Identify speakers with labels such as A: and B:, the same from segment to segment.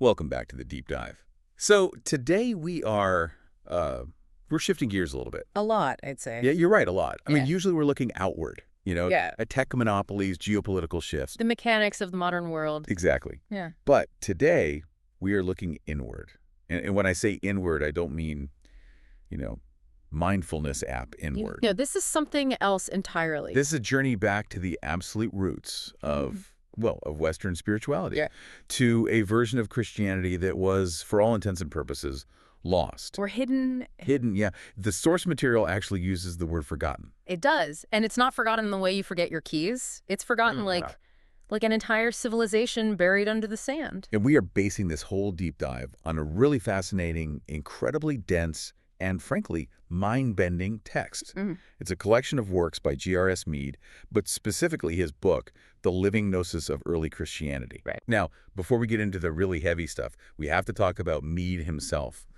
A: Welcome back to the deep dive. So today we're shifting gears a little bit.
B: A lot, I'd say.
A: Yeah, you're right, a lot. I mean,
B: Yeah.
A: usually we're looking outward,
B: Yeah.
A: at tech monopolies, geopolitical shifts.
B: The mechanics of the modern world.
A: Exactly.
B: Yeah.
A: But today we are looking inward. And when I say inward, I don't mean, mindfulness app inward.
B: No, this is something else entirely.
A: This is a journey back to the absolute roots of Western spirituality,
B: Yeah.
A: to a version of Christianity that was, for all intents and purposes, lost.
B: Or hidden.
A: Hidden, yeah. The source material actually uses the word forgotten.
B: It does. And it's not forgotten the way you forget your keys. It's forgotten like an entire civilization buried under the sand.
A: And we are basing this whole deep dive on a really fascinating, incredibly dense, and frankly, mind-bending text. It's a collection of works by G.R.S. Mead, but specifically his book, The Living Gnosis of Early Christianity.
B: Right.
A: Now, before we get into the really heavy stuff, we have to talk about Mead himself.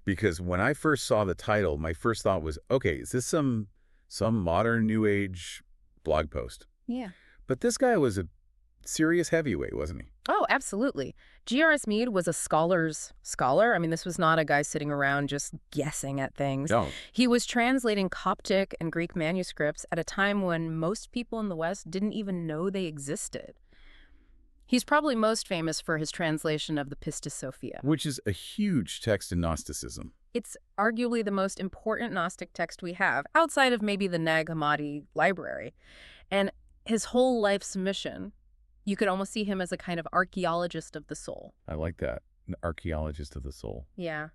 A: Because when I first saw the title, my first thought was, okay, is this some modern New Age blog post?
B: Yeah.
A: But this guy was a serious heavyweight, wasn't he?
B: Oh, absolutely. G.R.S. Mead was a scholar's scholar. I mean, this was not a guy sitting around just guessing at things.
A: No.
B: He was translating Coptic and Greek manuscripts at a time when most people in the West didn't even know they existed. He's probably most famous for his translation of the Pistis Sophia.
A: Which is a huge text in Gnosticism.
B: It's arguably the most important Gnostic text we have, outside of maybe the Nag Hammadi library. And his whole life's mission, you could almost see him as a kind of archaeologist of the soul.
A: I like that. An archaeologist of the soul.
B: Yeah.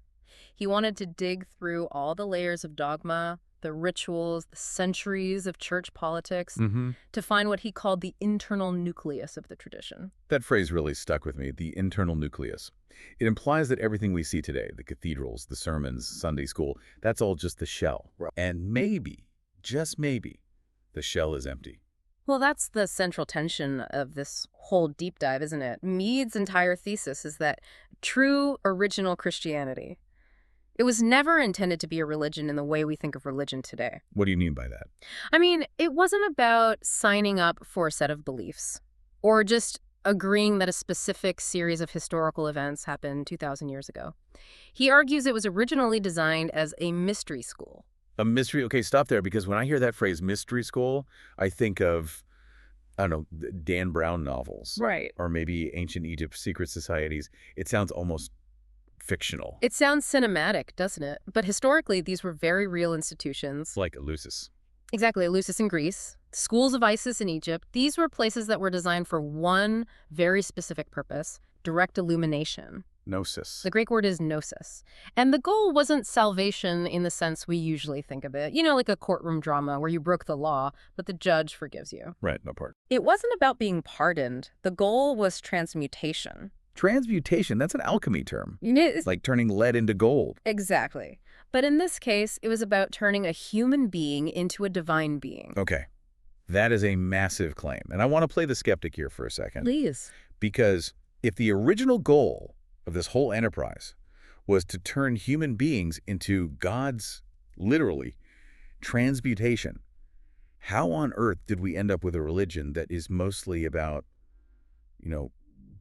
B: He wanted to dig through all the layers of dogma, the rituals, the centuries of church politics, to find what he called the internal nucleus of the tradition.
A: That phrase really stuck with me, the internal nucleus. It implies that everything we see today, the cathedrals, the sermons, Sunday school, that's all just the shell.
B: Right.
A: And maybe, just maybe, the shell is empty.
B: Well, that's the central tension of this whole deep dive, isn't it? Mead's entire thesis is that true original Christianity, it was never intended to be a religion in the way we think of religion today.
A: What do you mean by that?
B: I mean, it wasn't about signing up for a set of beliefs or just agreeing that a specific series of historical events happened 2,000 years ago. He argues it was originally designed as a mystery school.
A: A mystery? Okay, stop there, because when I hear that phrase, mystery school, I think of, I don't know, Dan Brown novels.
B: Right.
A: Or maybe ancient Egypt secret societies. It sounds almost fictional.
B: It sounds cinematic, doesn't it? But historically, these were very real institutions.
A: Like Eleusis.
B: Exactly, Eleusis in Greece, schools of Isis in Egypt. These were places that were designed for one very specific purpose, direct illumination.
A: Gnosis.
B: The Greek word is gnosis. And the goal wasn't salvation in the sense we usually think of it. You know, like a courtroom drama where you broke the law, but the judge forgives you.
A: Right, no part.
B: It wasn't about being pardoned. The goal was transmutation.
A: Transmutation, that's an alchemy term.
B: It's
A: Like turning lead into gold.
B: Exactly. But in this case, it was about turning a human being into a divine being.
A: Okay. That is a massive claim. And I want to play the skeptic here for a second.
B: Please.
A: Because if the original goal of this whole enterprise was to turn human beings into God's, literally, transmutation, how on earth did we end up with a religion that is mostly about,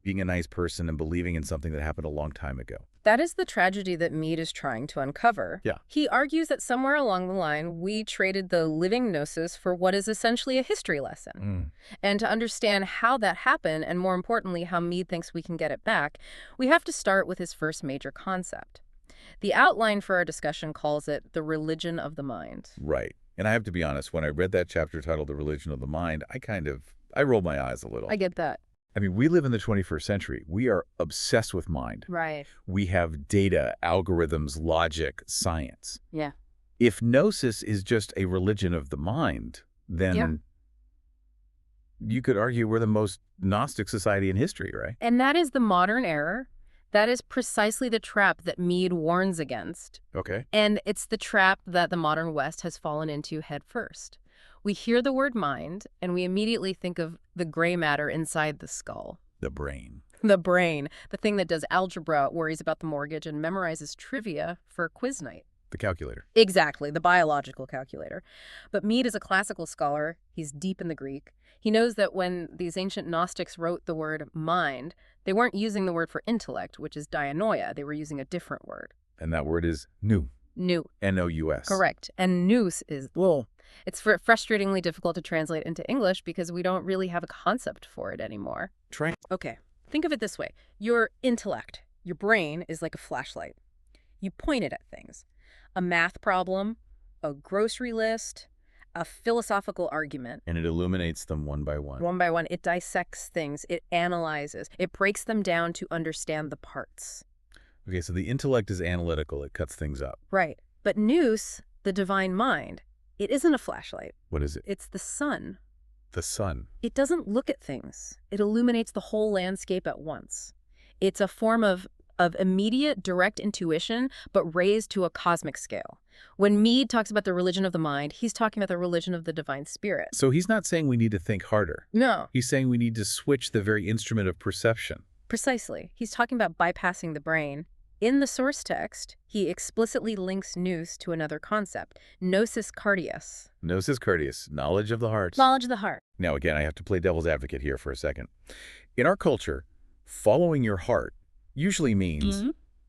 A: being a nice person and believing in something that happened a long time ago?
B: That is the tragedy that Mead is trying to uncover.
A: Yeah.
B: He argues that somewhere along the line, we traded the living gnosis for what is essentially a history lesson. And to understand how that happened, and more importantly, how Mead thinks we can get it back, we have to start with his first major concept. The outline for our discussion calls it the religion of the mind.
A: Right. And I have to be honest, when I read that chapter titled The Religion of the Mind, I rolled my eyes a little.
B: I get that.
A: I mean, we live in the 21st century. We are obsessed with mind.
B: Right.
A: We have data, algorithms, logic, science.
B: Yeah.
A: If gnosis is just a religion of the mind, then you could argue we're the most Gnostic society in history, right?
B: And that is the modern error. That is precisely the trap that Mead warns against.
A: Okay.
B: And it's the trap that the modern West has fallen into head first. We hear the word mind, and we immediately think of the gray matter inside the skull.
A: The brain.
B: The brain, the thing that does algebra, worries about the mortgage, and memorizes trivia for quiz night.
A: The calculator.
B: Exactly, the biological calculator. But Mead is a classical scholar. He's deep in the Greek. He knows that when these ancient Gnostics wrote the word mind, they weren't using the word for intellect, which is dianoia. They were using a different word.
A: And that word is nous.
B: Nous.
A: N-O-U-S.
B: Correct. And nous is, well, it's frustratingly difficult to translate into English because we don't really have a concept for it anymore. Okay, think of it this way. Your intellect, your brain, is like a flashlight. You point it at things. A math problem, a grocery list, a philosophical argument.
A: And it illuminates them one by one.
B: One by one, it dissects things, it analyzes, it breaks them down to understand the parts.
A: Okay, so the intellect is analytical. It cuts things up.
B: Right. But nous, the divine mind, it isn't a flashlight.
A: What is it?
B: It's the sun.
A: The sun.
B: It doesn't look at things. It illuminates the whole landscape at once. It's a form of immediate, direct intuition, but raised to a cosmic scale. When Mead talks about the religion of the mind, he's talking about the religion of the divine spirit.
A: So he's not saying we need to think harder.
B: No.
A: He's saying we need to switch the very instrument of perception.
B: Precisely. He's talking about bypassing the brain. In the source text, he explicitly links nous to another concept, gnosis cardias.
A: Gnosis cardias, knowledge of the heart.
B: Knowledge of the heart.
A: Now, again, I have to play devil's advocate here for a second. In our culture, following your heart usually means,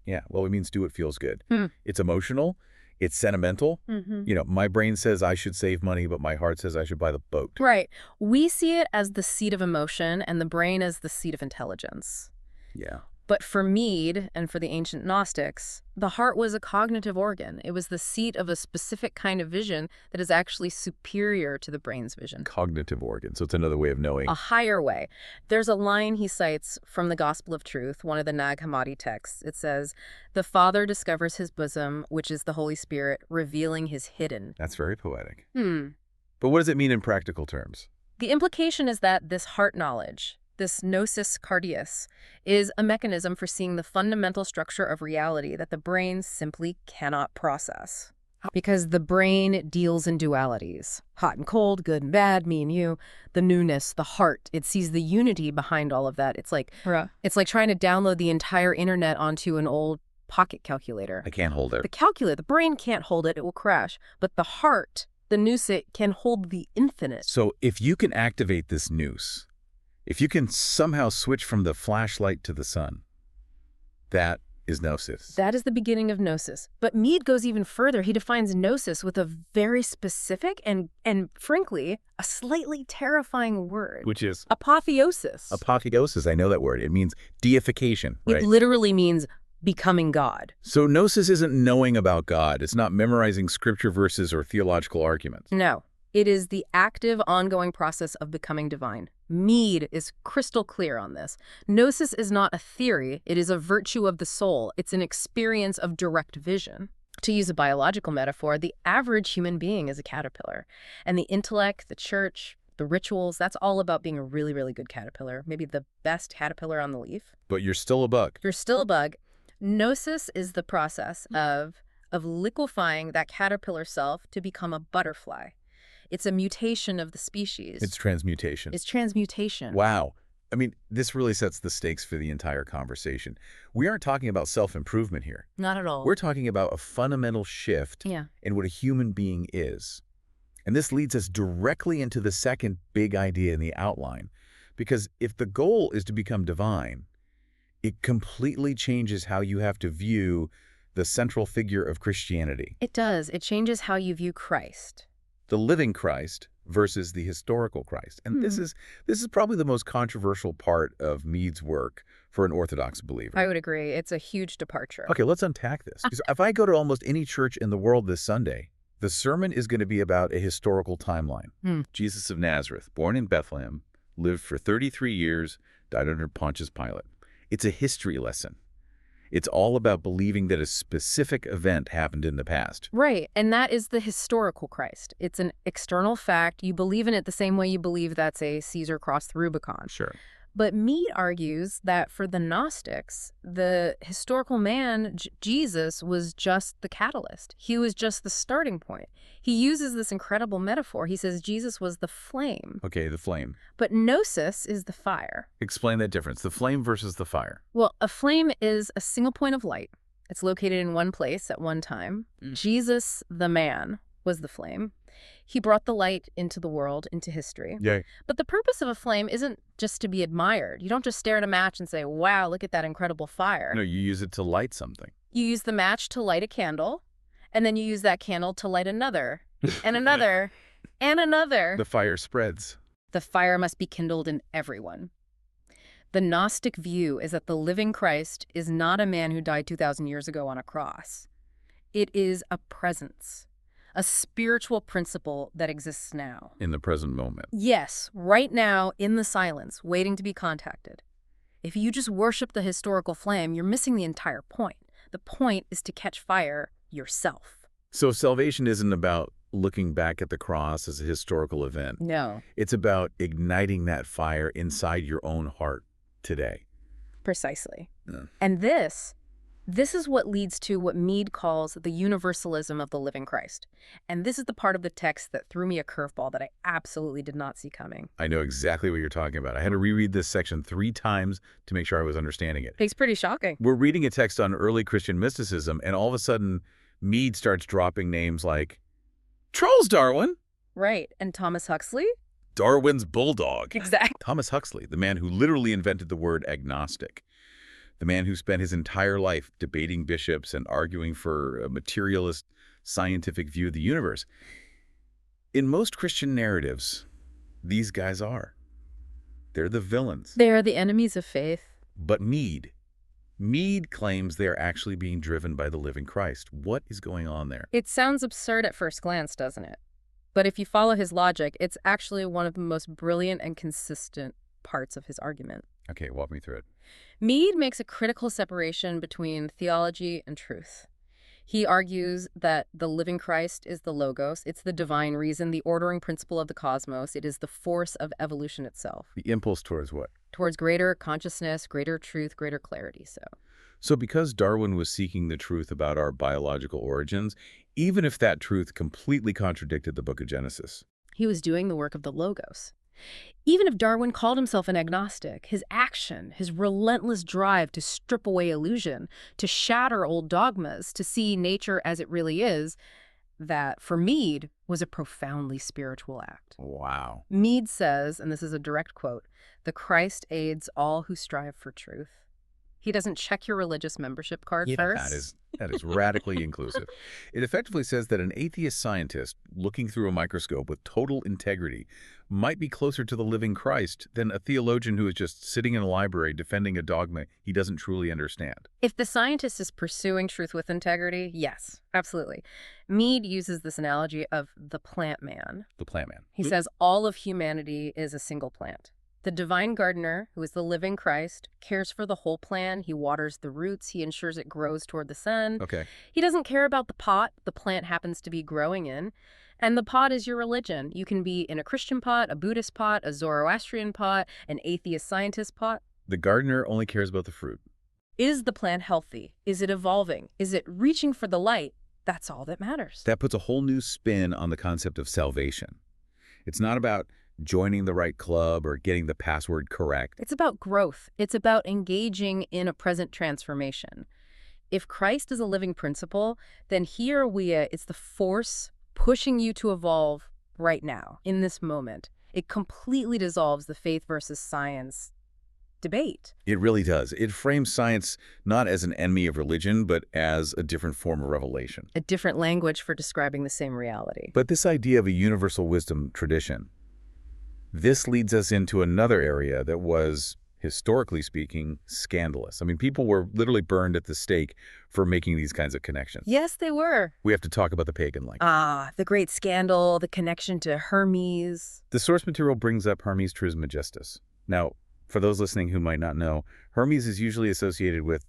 A: it means do what feels good. It's emotional. It's sentimental. You know, my brain says I should save money, but my heart says I should buy the boat.
B: Right. We see it as the seat of emotion and the brain as the seat of intelligence.
A: Yeah.
B: But for Mead and for the ancient Gnostics, the heart was a cognitive organ. It was the seat of a specific kind of vision that is actually superior to the brain's vision.
A: Cognitive organ. So it's another way of knowing.
B: A higher way. There's a line he cites from the Gospel of Truth, one of the Nag Hammadi texts. It says, "The Father discovers his bosom, which is the Holy Spirit, revealing his hidden."
A: That's very poetic. But what does it mean in practical terms?
B: The implication is that this heart knowledge, this gnosis cardias, is a mechanism for seeing the fundamental structure of reality that the brain simply cannot process. Because the brain deals in dualities. Hot and cold, good and bad, me and you. The newness, the heart, it sees the unity behind all of that. It's like trying to download the entire internet onto an old pocket calculator.
A: I can't hold it.
B: The brain can't hold it, it will crash. But the heart, the nous, can hold the infinite.
A: So if you can activate this nous, if you can somehow switch from the flashlight to the sun, that is gnosis.
B: That is the beginning of gnosis. But Mead goes even further. He defines gnosis with a very specific and frankly, a slightly terrifying word.
A: Which is?
B: Apotheosis.
A: Apotheosis, I know that word. It means deification, right?
B: It literally means becoming God.
A: So gnosis isn't knowing about God. It's not memorizing scripture verses or theological arguments.
B: No. It is the active, ongoing process of becoming divine. Mead is crystal clear on this. Gnosis is not a theory. It is a virtue of the soul. It's an experience of direct vision. To use a biological metaphor, the average human being is a caterpillar. And the intellect, the church, the rituals, that's all about being a really, really good caterpillar. Maybe the best caterpillar on the leaf.
A: But you're still a bug.
B: You're still a bug. Gnosis is the process of liquefying that caterpillar self to become a butterfly. It's a mutation of the species.
A: It's transmutation.
B: It's transmutation.
A: Wow. I mean, this really sets the stakes for the entire conversation. We aren't talking about self-improvement here.
B: Not at all.
A: We're talking about a fundamental shift in what a human being is. And this leads us directly into the second big idea in the outline. Because if the goal is to become divine, it completely changes how you have to view the central figure of Christianity.
B: It does. It changes how you view Christ.
A: The living Christ versus the historical Christ. And this is probably the most controversial part of Mead's work for an Orthodox believer.
B: I would agree. It's a huge departure.
A: Okay, let's unpack this. Because if I go to almost any church in the world this Sunday, the sermon is going to be about a historical timeline. Jesus of Nazareth, born in Bethlehem, lived for 33 years, died under Pontius Pilate. It's a history lesson. It's all about believing that a specific event happened in the past.
B: Right, and that is the historical Christ. It's an external fact. You believe in it the same way you believe that's a Caesar crossed the Rubicon.
A: Sure.
B: But Mead argues that for the Gnostics, the historical man, Jesus, was just the catalyst. He was just the starting point. He uses this incredible metaphor. He says Jesus was the flame.
A: Okay, the flame.
B: But gnosis is the fire.
A: Explain that difference, the flame versus the fire.
B: Well, a flame is a single point of light. It's located in one place at one time. Jesus, the man, was the flame. He brought the light into the world, into history.
A: Yeah.
B: But the purpose of a flame isn't just to be admired. You don't just stare at a match and say, wow, look at that incredible fire.
A: No, you use it to light something.
B: You use the match to light a candle, and then you use that candle to light another, and another, and another.
A: The fire spreads.
B: The fire must be kindled in everyone. The Gnostic view is that the living Christ is not a man who died 2,000 years ago on a cross. It is a presence, a spiritual principle that exists now.
A: In the present moment.
B: Yes, right now, in the silence, waiting to be contacted. If you just worship the historical flame, you're missing the entire point. The point is to catch fire yourself.
A: So salvation isn't about looking back at the cross as a historical event.
B: No.
A: It's about igniting that fire inside your own heart today.
B: Precisely.
A: Yeah.
B: And this is what leads to what Mead calls the universalism of the living Christ. And this is the part of the text that threw me a curveball that I absolutely did not see coming.
A: I know exactly what you're talking about. I had to reread this section 3 times to make sure I was understanding it.
B: It's pretty shocking.
A: We're reading a text on early Christian mysticism, and all of a sudden, Mead starts dropping names like Charles Darwin.
B: Right. And Thomas Huxley?
A: Darwin's bulldog.
B: Exactly.
A: Thomas Huxley, the man who literally invented the word agnostic. The man who spent his entire life debating bishops and arguing for a materialist scientific view of the universe. In most Christian narratives, these guys are. They're the villains.
B: They are the enemies of faith.
A: But Mead claims they're actually being driven by the living Christ. What is going on there?
B: It sounds absurd at first glance, doesn't it? But if you follow his logic, it's actually one of the most brilliant and consistent parts of his argument.
A: Okay, walk me through it.
B: Mead makes a critical separation between theology and truth. He argues that the living Christ is the logos. It's the divine reason, the ordering principle of the cosmos. It is the force of evolution itself.
A: The impulse towards what?
B: Towards greater consciousness, greater truth, greater clarity.
A: So because Darwin was seeking the truth about our biological origins, even if that truth completely contradicted the book of Genesis,
B: he was doing the work of the logos. Even if Darwin called himself an agnostic, his action, his relentless drive to strip away illusion, to shatter old dogmas, to see nature as it really is, that, for Mead, was a profoundly spiritual act.
A: Wow.
B: Mead says, and this is a direct quote, "The Christ aids all who strive for truth." He doesn't check your religious membership card first.
A: That is radically inclusive. It effectively says that an atheist scientist looking through a microscope with total integrity might be closer to the living Christ than a theologian who is just sitting in a library defending a dogma he doesn't truly understand.
B: If the scientist is pursuing truth with integrity, yes, absolutely. Mead uses this analogy of the plant man.
A: The plant man.
B: He says all of humanity is a single plant. The divine gardener, who is the living Christ, cares for the whole plant. He waters the roots. He ensures it grows toward the sun.
A: Okay.
B: He doesn't care about the pot the plant happens to be growing in. And the pot is your religion. You can be in a Christian pot, a Buddhist pot, a Zoroastrian pot, an atheist scientist pot.
A: The gardener only cares about the fruit.
B: Is the plant healthy? Is it evolving? Is it reaching for the light? That's all that matters.
A: That puts a whole new spin on the concept of salvation. It's not about joining the right club or getting the password correct.
B: It's about growth. It's about engaging in a present transformation. If Christ is a living principle, then here it's the force pushing you to evolve right now, in this moment. It completely dissolves the faith versus science debate.
A: It really does. It frames science not as an enemy of religion, but as a different form of revelation.
B: A different language for describing the same reality.
A: But this idea of a universal wisdom tradition, this leads us into another area that was, historically speaking, scandalous. I mean, people were literally burned at the stake for making these kinds of connections.
B: Yes, they were.
A: We have to talk about the pagan link.
B: The great scandal, the connection to Hermes.
A: The source material brings up Hermes Trismegistus. Now, for those listening who might not know, Hermes is usually associated with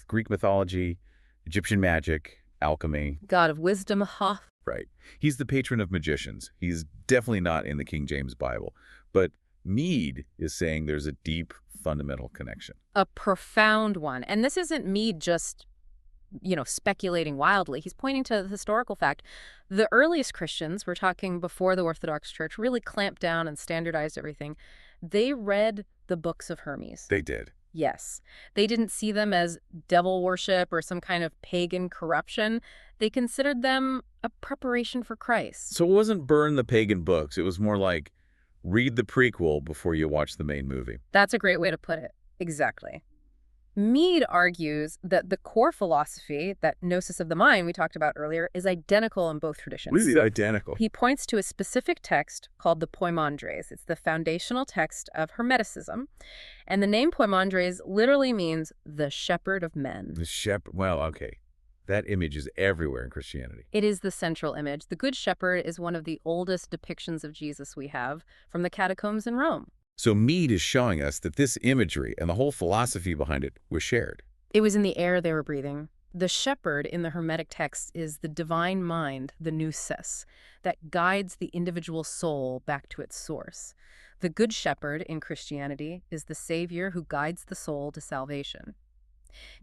A: Greek mythology, Egyptian magic, alchemy.
B: God of wisdom, Hoth.
A: Right. He's the patron of magicians. He's definitely not in the King James Bible. But Mead is saying there's a deep, fundamental connection.
B: A profound one. And this isn't Mead just, speculating wildly. He's pointing to the historical fact. The earliest Christians, we're talking before the Orthodox Church, really clamped down and standardized everything. They read the books of Hermes.
A: They did.
B: Yes. They didn't see them as devil worship or some kind of pagan corruption. They considered them a preparation for Christ.
A: So it wasn't burn the pagan books. It was more like read the prequel before you watch the main movie.
B: That's a great way to put it. Exactly. Mead argues that the core philosophy, that gnosis of the mind we talked about earlier, is identical in both traditions.
A: Really identical.
B: He points to a specific text called the Poimandres. It's the foundational text of Hermeticism. And the name Poimandres literally means the shepherd of men.
A: The shepherd, well, okay. That image is everywhere in Christianity.
B: It is the central image. The Good Shepherd is one of the oldest depictions of Jesus we have from the catacombs in Rome.
A: So Mead is showing us that this imagery and the whole philosophy behind it was shared.
B: It was in the air they were breathing. The shepherd in the Hermetic text is the divine mind, the gnosis, that guides the individual soul back to its source. The Good Shepherd in Christianity is the Savior who guides the soul to salvation.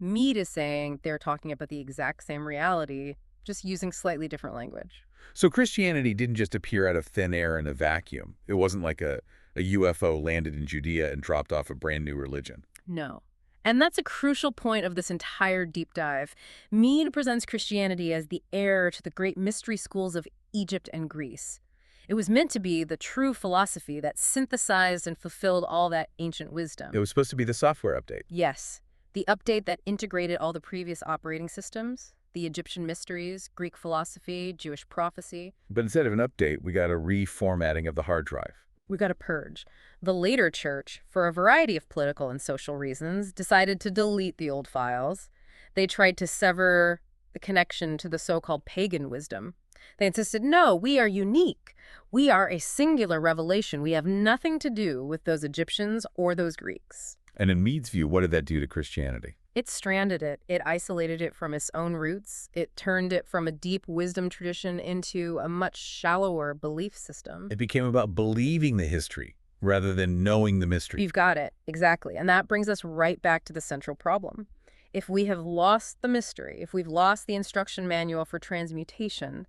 B: Mead is saying they're talking about the exact same reality, just using slightly different language.
A: So Christianity didn't just appear out of thin air in a vacuum. It wasn't like a UFO landed in Judea and dropped off a brand new religion.
B: No. And that's a crucial point of this entire deep dive. Mead presents Christianity as the heir to the great mystery schools of Egypt and Greece. It was meant to be the true philosophy that synthesized and fulfilled all that ancient wisdom.
A: It was supposed to be the software update.
B: Yes. The update that integrated all the previous operating systems, the Egyptian mysteries, Greek philosophy, Jewish prophecy.
A: But instead of an update, we got a reformatting of the hard drive.
B: We got a purge. The later church, for a variety of political and social reasons, decided to delete the old files. They tried to sever the connection to the so-called pagan wisdom. They insisted, no, we are unique. We are a singular revelation. We have nothing to do with those Egyptians or those Greeks.
A: And in Mead's view, what did that do to Christianity?
B: It stranded it. It isolated it from its own roots. It turned it from a deep wisdom tradition into a much shallower belief system.
A: It became about believing the history rather than knowing the mystery.
B: You've got it. Exactly. And that brings us right back to the central problem. If we have lost the mystery, if we've lost the instruction manual for transmutation,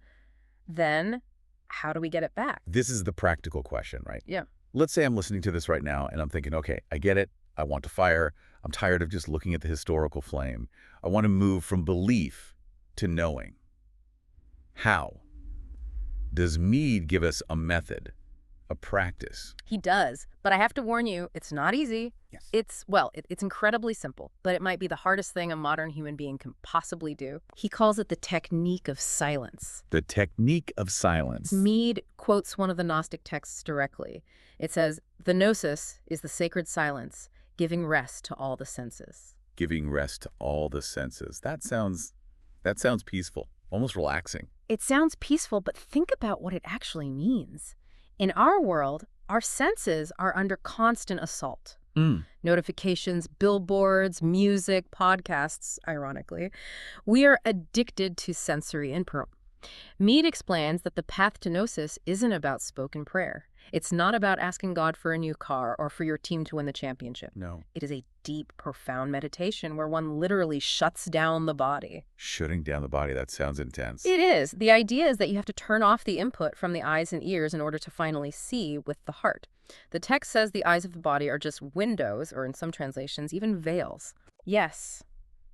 B: then how do we get it back?
A: This is the practical question, right?
B: Yeah.
A: Let's say I'm listening to this right now and I'm thinking, okay, I get it. I want to fire. I'm tired of just looking at the historical flame. I want to move from belief to knowing. How? Does Mead give us a method, a practice?
B: He does, but I have to warn you, it's not easy.
A: Yes.
B: It's incredibly simple, but it might be the hardest thing a modern human being can possibly do. He calls it the technique of silence.
A: The technique of silence.
B: Mead quotes one of the Gnostic texts directly. It says, "The gnosis is the sacred silence, giving rest to all the senses."
A: Giving rest to all the senses. That sounds peaceful, almost relaxing.
B: It sounds peaceful, but think about what it actually means. In our world, our senses are under constant assault. Notifications, billboards, music, podcasts, ironically. We are addicted to sensory input. Mead explains that the path to gnosis isn't about spoken prayer. It's not about asking God for a new car or for your team to win the championship.
A: No.
B: It is a deep, profound meditation where one literally shuts down the body.
A: Shutting down the body, that sounds intense.
B: It is. The idea is that you have to turn off the input from the eyes and ears in order to finally see with the heart. The text says the eyes of the body are just windows, or in some translations, even veils. Yes,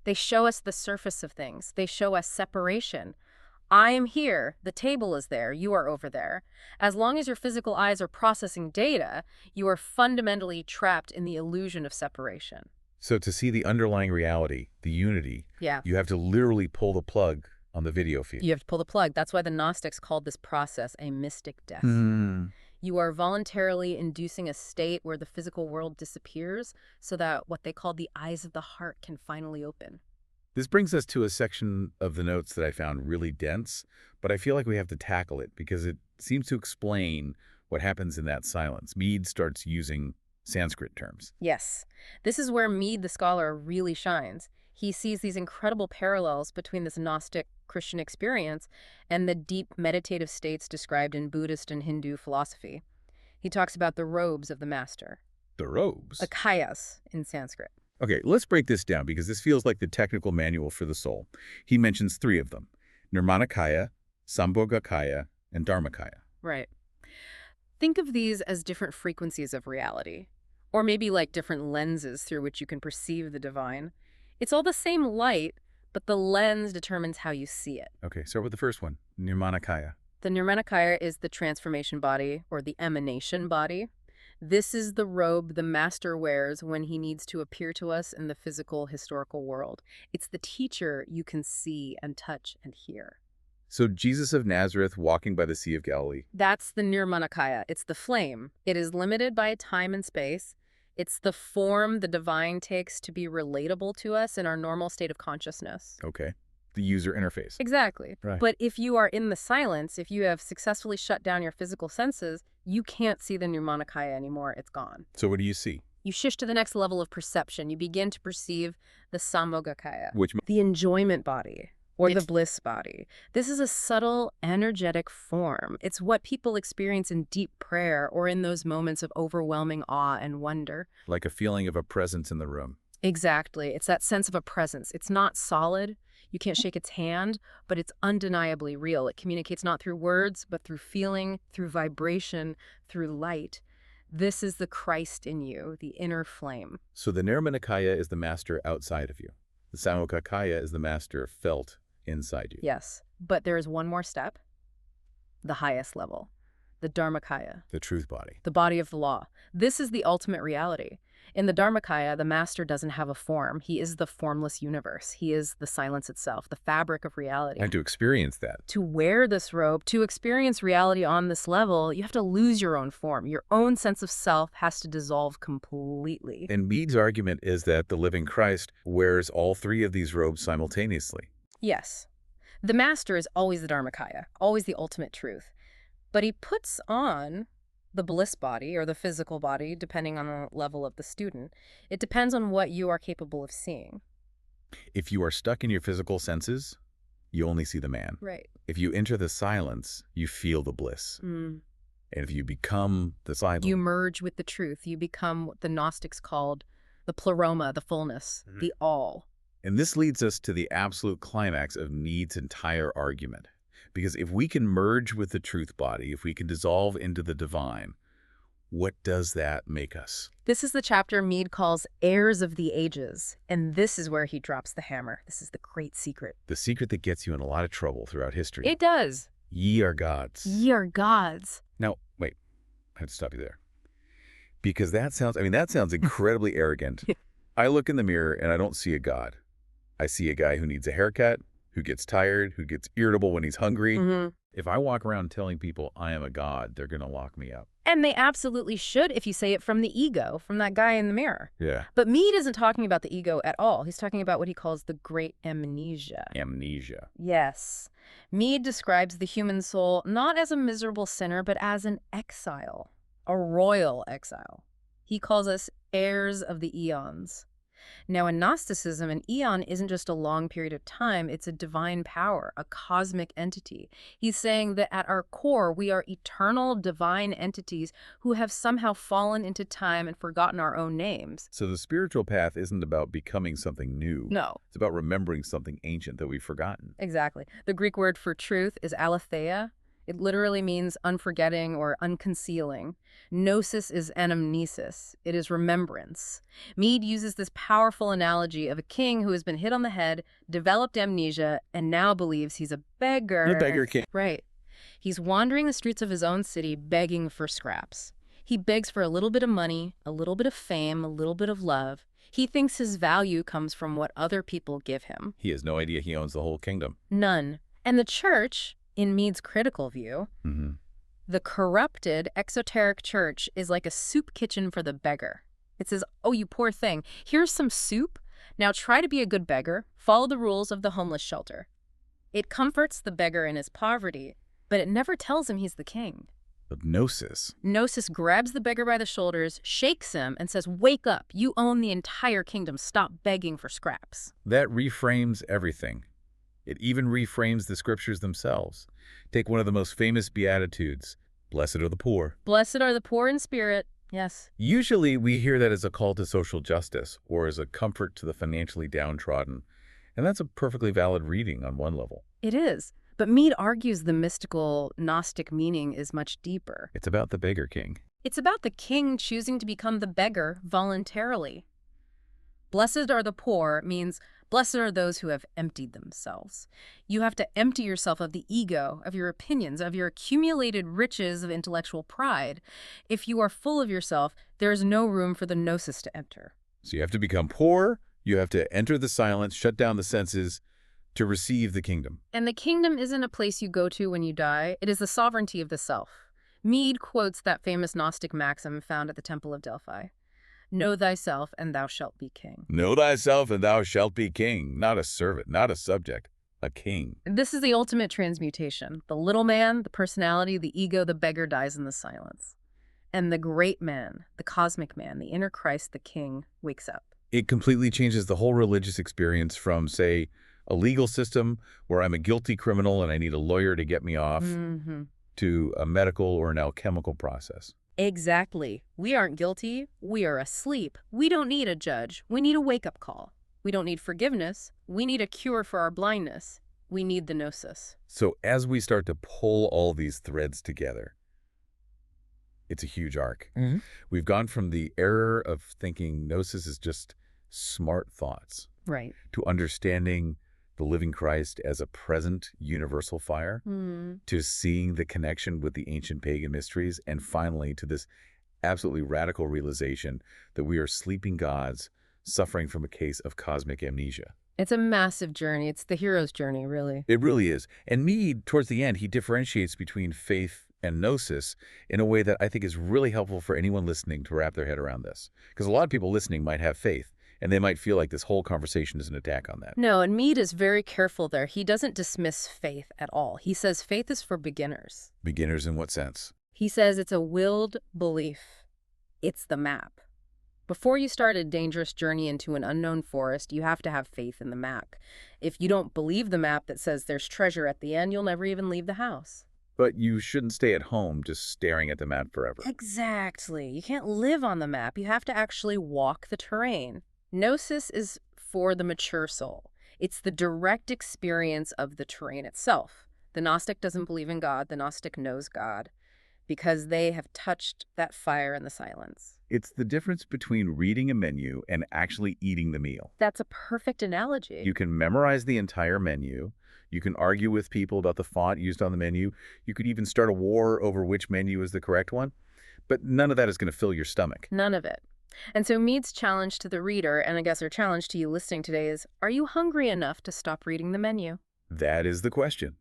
B: they show us the surface of things. They show us separation. I am here, the table is there, you are over there. As long as your physical eyes are processing data, you are fundamentally trapped in the illusion of separation.
A: So to see the underlying reality, the unity,
B: Yeah.
A: you have to literally pull the plug on the video feed.
B: You have to pull the plug. That's why the Gnostics called this process a mystic death. You are voluntarily inducing a state where the physical world disappears so that what they call the eyes of the heart can finally open.
A: This brings us to a section of the notes that I found really dense, but I feel like we have to tackle it because it seems to explain what happens in that silence. Mead starts using Sanskrit terms.
B: Yes. This is where Mead the scholar really shines. He sees these incredible parallels between this Gnostic Christian experience and the deep meditative states described in Buddhist and Hindu philosophy. He talks about the robes of the master.
A: The robes?
B: Akayas in Sanskrit.
A: Okay, let's break this down because this feels like the technical manual for the soul. He mentions 3 of them: Nirmanakaya, Sambhogakaya, and Dharmakaya.
B: Right. Think of these as different frequencies of reality. Or maybe like different lenses through which you can perceive the divine. It's all the same light, but the lens determines how you see it.
A: Okay, start with the first one, Nirmanakaya.
B: The Nirmanakaya is the transformation body, or the emanation body. This is the robe the master wears when he needs to appear to us in the physical, historical world. It's the teacher you can see and touch and hear.
A: So Jesus of Nazareth walking by the Sea of Galilee.
B: That's the Nirmanakaya. It's the flame. It is limited by time and space. It's the form the divine takes to be relatable to us in our normal state of consciousness.
A: Okay. The user interface.
B: Exactly.
A: Right.
B: But if you are in the silence, if you have successfully shut down your physical senses, you can't see the Nirmanakaya anymore. It's gone.
A: So what do you see?
B: You shift to the next level of perception. You begin to perceive the Samogakaya,
A: Which
B: the enjoyment body, or the bliss body. This is a subtle, energetic form. It's what people experience in deep prayer or in those moments of overwhelming awe and wonder.
A: like a feeling of a presence in the room.
B: Exactly. It's that sense of a presence. It's not solid. You can't shake its hand, but it's undeniably real. It communicates not through words, but through feeling, through vibration, through light. This is the Christ in you, the inner flame.
A: So the Nirmanakaya is the master outside of you. The Samokakaya is the master felt inside you.
B: Yes, but there is one more step. The highest level. The Dharmakaya.
A: The truth body.
B: The body of the law. This is the ultimate reality. In the Dharmakaya, the master doesn't have a form. He is the formless universe. He is the silence itself, the fabric of reality.
A: And to experience that.
B: To wear this robe, to experience reality on this level, you have to lose your own form. Your own sense of self has to dissolve completely.
A: And Mead's argument is that the living Christ wears all three of these robes simultaneously.
B: Yes. The master is always the Dharmakaya, always the ultimate truth. But he puts on the bliss body or the physical body, depending on the level of the student. It depends on what you are capable of seeing.
A: If you are stuck in your physical senses, you only see the man.
B: Right.
A: If you enter the silence, you feel the bliss. And if you become the silence,
B: You merge with the truth. You become what the Gnostics called the pleroma, the fullness, the all.
A: And this leads us to the absolute climax of Mead's entire argument. Because if we can merge with the truth body, if we can dissolve into the divine, what does that make us?
B: This is the chapter Mead calls heirs of the ages. And this is where he drops the hammer. This is the great secret.
A: The secret that gets you in a lot of trouble throughout history.
B: It does.
A: Ye are gods.
B: Ye are gods.
A: Now, wait, I have to stop you there. Because that sounds incredibly arrogant. I look in the mirror and I don't see a god. I see a guy who needs a haircut, who gets tired, who gets irritable when he's hungry. If I walk around telling people I am a god, they're going to lock me up.
B: And they absolutely should if you say it from the ego, from that guy in the mirror.
A: Yeah.
B: But Mead isn't talking about the ego at all. He's talking about what he calls the great amnesia.
A: Amnesia.
B: Yes. Mead describes the human soul not as a miserable sinner, but as an exile, a royal exile. He calls us heirs of the eons. Now, in Gnosticism, an eon isn't just a long period of time, it's a divine power, a cosmic entity. He's saying that at our core, we are eternal divine entities who have somehow fallen into time and forgotten our own names.
A: So the spiritual path isn't about becoming something new.
B: No.
A: It's about remembering something ancient that we've forgotten.
B: Exactly. The Greek word for truth is aletheia. It literally means unforgetting or unconcealing. Gnosis is anamnesis. It is remembrance. Mead uses this powerful analogy of a king who has been hit on the head, developed amnesia, and now believes he's a beggar.
A: The beggar king.
B: Right. He's wandering the streets of his own city begging for scraps. He begs for a little bit of money, a little bit of fame, a little bit of love. He thinks his value comes from what other people give him.
A: He has no idea he owns the whole kingdom.
B: None. And the church, in Mead's critical view, the corrupted, exoteric church is like a soup kitchen for the beggar. It says, oh, you poor thing, here's some soup. Now try to be a good beggar. Follow the rules of the homeless shelter. It comforts the beggar in his poverty, but it never tells him he's the king.
A: But Gnosis.
B: Gnosis grabs the beggar by the shoulders, shakes him, and says, wake up. You own the entire kingdom. Stop begging for scraps.
A: That reframes everything. It even reframes the scriptures themselves. Take one of the most famous Beatitudes. Blessed are the poor.
B: Blessed are the poor in spirit. Yes.
A: Usually we hear that as a call to social justice or as a comfort to the financially downtrodden. And that's a perfectly valid reading on one level.
B: It is. But Mead argues the mystical Gnostic meaning is much deeper.
A: It's about the beggar king.
B: It's about the king choosing to become the beggar voluntarily. Blessed are the poor means blessed are those who have emptied themselves. You have to empty yourself of the ego, of your opinions, of your accumulated riches of intellectual pride. If you are full of yourself, there is no room for the gnosis to enter.
A: So you have to become poor, you have to enter the silence, shut down the senses to receive the kingdom.
B: And the kingdom isn't a place you go to when you die. It is the sovereignty of the self. Mead quotes that famous Gnostic maxim found at the Temple of Delphi. Know thyself, and thou shalt be king.
A: Know thyself, and thou shalt be king. Not a servant, not a subject, a king.
B: This is the ultimate transmutation. The little man, the personality, the ego, the beggar dies in the silence. And the great man, the cosmic man, the inner Christ, the king, wakes up.
A: It completely changes the whole religious experience from, say, a legal system where I'm a guilty criminal and I need a lawyer to get me off, to a medical or an alchemical process.
B: Exactly. We aren't guilty. We are asleep. We don't need a judge. We need a wake-up call. We don't need forgiveness. We need a cure for our blindness. We need the gnosis.
A: So as we start to pull all these threads together, it's a huge arc. We've gone from the error of thinking gnosis is just smart thoughts,
B: Right.
A: to understanding the living Christ as a present universal fire, to seeing the connection with the ancient pagan mysteries, and finally to this absolutely radical realization that we are sleeping gods suffering from a case of cosmic amnesia.
B: It's a massive journey. It's the hero's journey, really.
A: It really is. And Mead, towards the end, he differentiates between faith and gnosis in a way that I think is really helpful for anyone listening to wrap their head around this. Because a lot of people listening might have faith, and they might feel like this whole conversation is an attack on that.
B: No, and Mead is very careful there. He doesn't dismiss faith at all. He says faith is for beginners.
A: Beginners in what sense?
B: He says it's a willed belief. It's the map. Before you start a dangerous journey into an unknown forest, you have to have faith in the map. If you don't believe the map that says there's treasure at the end, you'll never even leave the house.
A: But you shouldn't stay at home just staring at the map forever.
B: Exactly. You can't live on the map. You have to actually walk the terrain. Gnosis is for the mature soul. It's the direct experience of the terrain itself. The Gnostic doesn't believe in God. The Gnostic knows God because they have touched that fire in the silence.
A: It's the difference between reading a menu and actually eating the meal.
B: That's a perfect analogy.
A: You can memorize the entire menu. You can argue with people about the font used on the menu. You could even start a war over which menu is the correct one. But none of that is going to fill your stomach.
B: None of it. And so Mead's challenge to the reader, and I guess our challenge to you listening today is, are you hungry enough to stop reading the menu?
A: That is the question.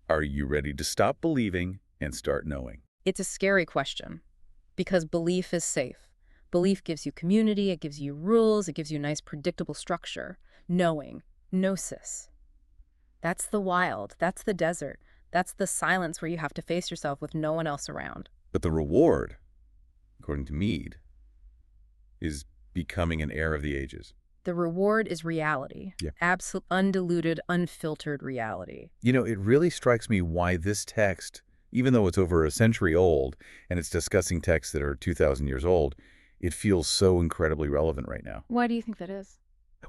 A: Are you ready to stop believing and start knowing?
B: It's a scary question because belief is safe. Belief gives you community, it gives you rules, it gives you a nice predictable structure. Knowing, gnosis. That's the wild, that's the desert, that's the silence where you have to face yourself with no one else around.
A: But the reward, according to Mead, is becoming an heir of the ages.
B: The reward is reality.
A: Yeah.
B: Absolute, undiluted, unfiltered reality.
A: You know, it really strikes me why this text, even though it's over a century old and it's discussing texts that are 2,000 years old, it feels so incredibly relevant right now.
B: Why do you think that is?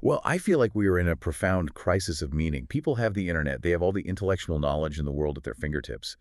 A: Well, I feel like we are in a profound crisis of meaning. People have the internet. They have all the intellectual knowledge in the world at their fingertips.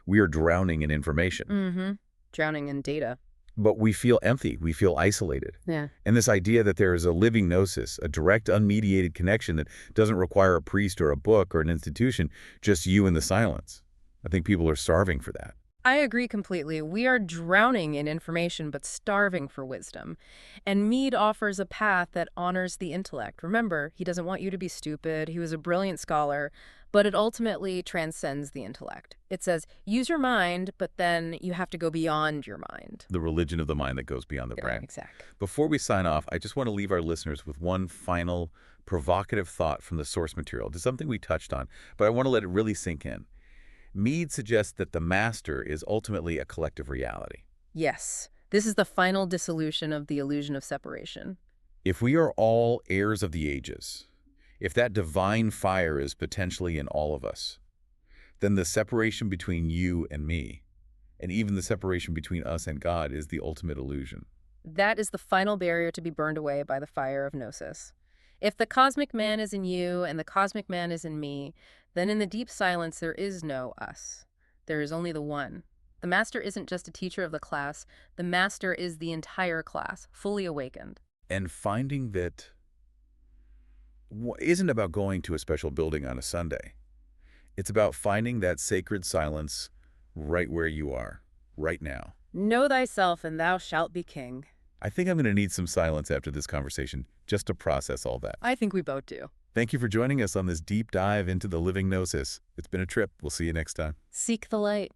A: We are drowning in information.
B: Drowning in data.
A: But we feel empty. We feel isolated.
B: Yeah.
A: And this idea that there is a living gnosis, a direct, unmediated connection that doesn't require a priest or a book or an institution, just you in the silence. I think people are starving for that.
B: I agree completely. We are drowning in information but starving for wisdom. And Mead offers a path that honors the intellect. Remember, he doesn't want you to be stupid. He was a brilliant scholar, but it ultimately transcends the intellect. It says, use your mind, but then you have to go beyond your mind.
A: The religion of the mind that goes beyond the brain.
B: Exactly.
A: Before we sign off, I just want to leave our listeners with one final provocative thought from the source material. It's something we touched on, but I want to let it really sink in. Mead suggests that the master is ultimately a collective reality.
B: Yes. This is the final dissolution of the illusion of separation.
A: If we are all heirs of the ages, if that divine fire is potentially in all of us, then the separation between you and me, and even the separation between us and God, is the ultimate illusion.
B: That is the final barrier to be burned away by the fire of gnosis. If the cosmic man is in you and the cosmic man is in me, then in the deep silence there is no us. There is only the one. The master isn't just a teacher of the class. The master is the entire class, fully awakened.
A: And finding that isn't about going to a special building on a Sunday. It's about finding that sacred silence right where you are, right now.
B: Know thyself and thou shalt be king.
A: I think I'm going to need some silence after this conversation just to process all that.
B: I think we both do.
A: Thank you for joining us on this deep dive into the living gnosis. It's been a trip. We'll see you next time.
B: Seek the light.